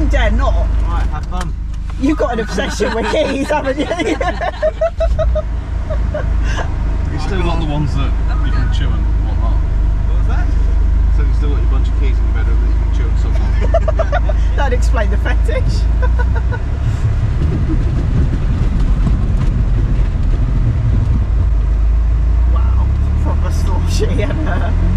don't dare not. Right, have fun. You've got an obsession with keys, haven't you? You still got the ones that you can chew and whatnot. What was that? So you still got your bunch of keys in your bedroom that you can chew and suck on. That'd explain the fetish. Wow, proper sloshy and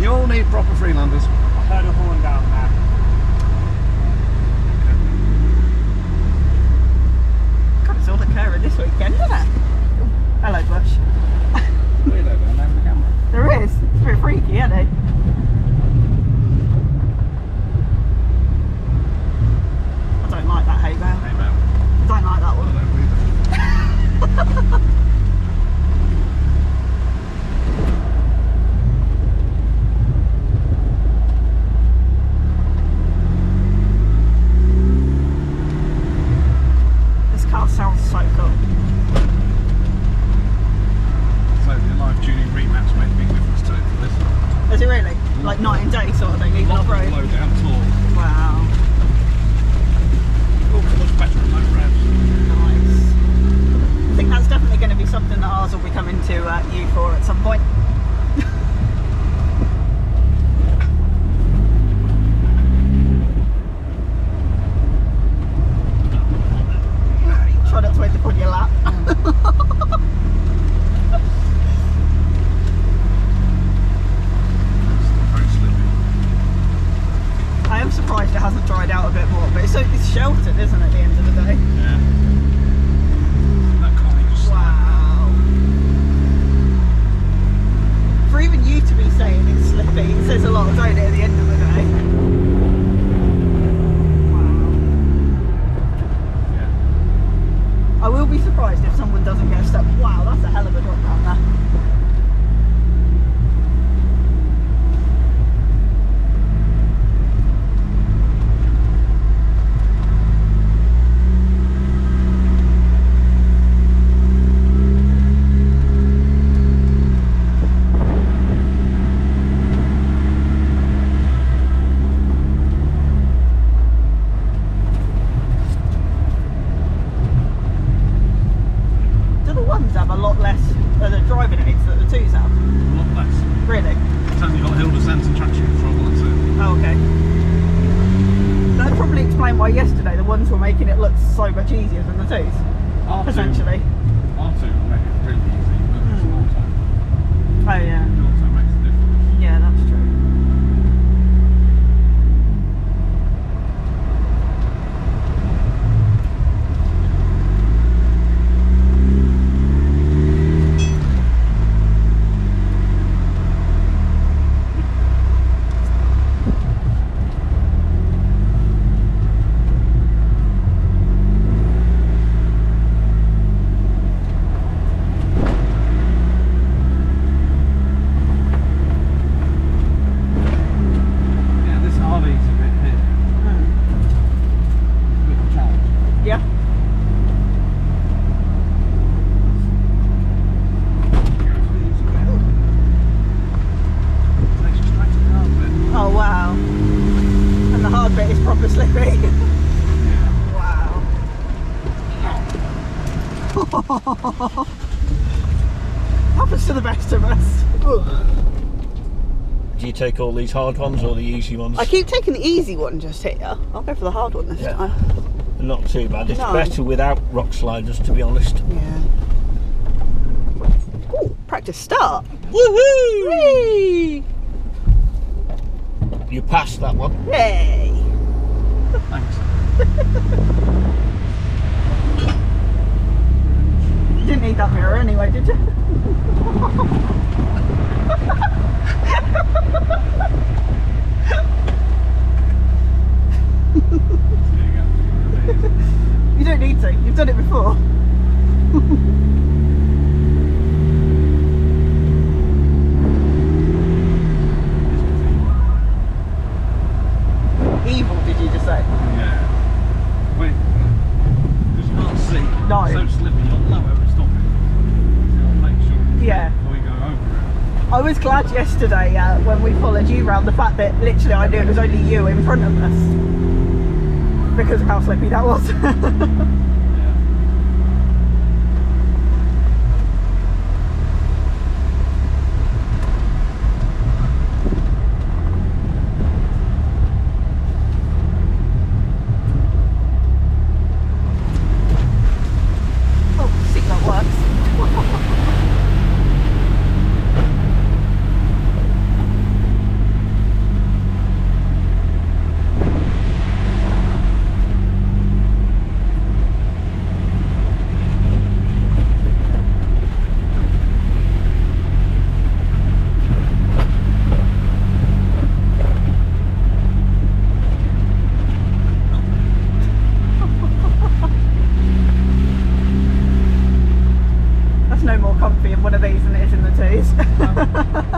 You all need proper Freelanders. I heard a horn down there. God, it's all occurring this weekend, isn't it? Hello, Bush. Weirdo down there with the camera. There is. It's a bit freaky, isn't it? I don't like that hay bale. Hey man. I don't like that one. I don't either. This car sounds so cool. So the live tuning remats made a big difference to it for this. Is it really? Like night and day sort of thing, even Low off-road? down tour. Wow. Oh, much better at low revs. Nice. I think that's definitely going to be something that ours will be coming to you for at some point. Try not to end up on your lap. Very slippy. I am surprised it hasn't dried out a bit more, but it's sheltered, isn't it, at the end of the day? Yeah. That car just Wow. For even you to be saying it's slippy, it says a lot, don't it, at the end of the day? Wow. Yeah. I will be surprised if someone doesn't get a step. Wow, that's a hell of a drop down there. Do the ones have a lot less driving aids that the twos have? A lot less. Really? It's only got hill descent and traction control, that's it. Oh, okay. That'd probably explain why yesterday the ones were making it look so much easier than the twos. R2, Essentially. R2 will make it really easy, but it's an auto. Oh yeah. The auto makes the difference. Yeah, that's true. Yeah, this RV's a bit hit. It's a bit of a challenge. Yeah. Takes you straight to the hard bit. Oh wow. And the hard bit is proper slippy. Wow. Happens to the best of us. Do you take all these hard ones or the easy ones? I keep taking the easy one just here. I'll go for the hard one this time. Not too bad. It's No. better without rock sliders, to be honest. Yeah. Ooh, practice start. Woohoo! Whee! You passed that one. Yay! Thanks. Didn't need that mirror anyway, did you? There you go. You don't need to. You've done it before. Evil, did you just say? Yeah. Wait. Because you can't see. No. It's so slippy, you'll know where it's stopping. So I'll make sure Yeah. before we go over it. I was glad yesterday when we followed you around, the fact that literally I knew it was only you in front of us because of how slippy that was. No more comfy in one of these than it is in the twos.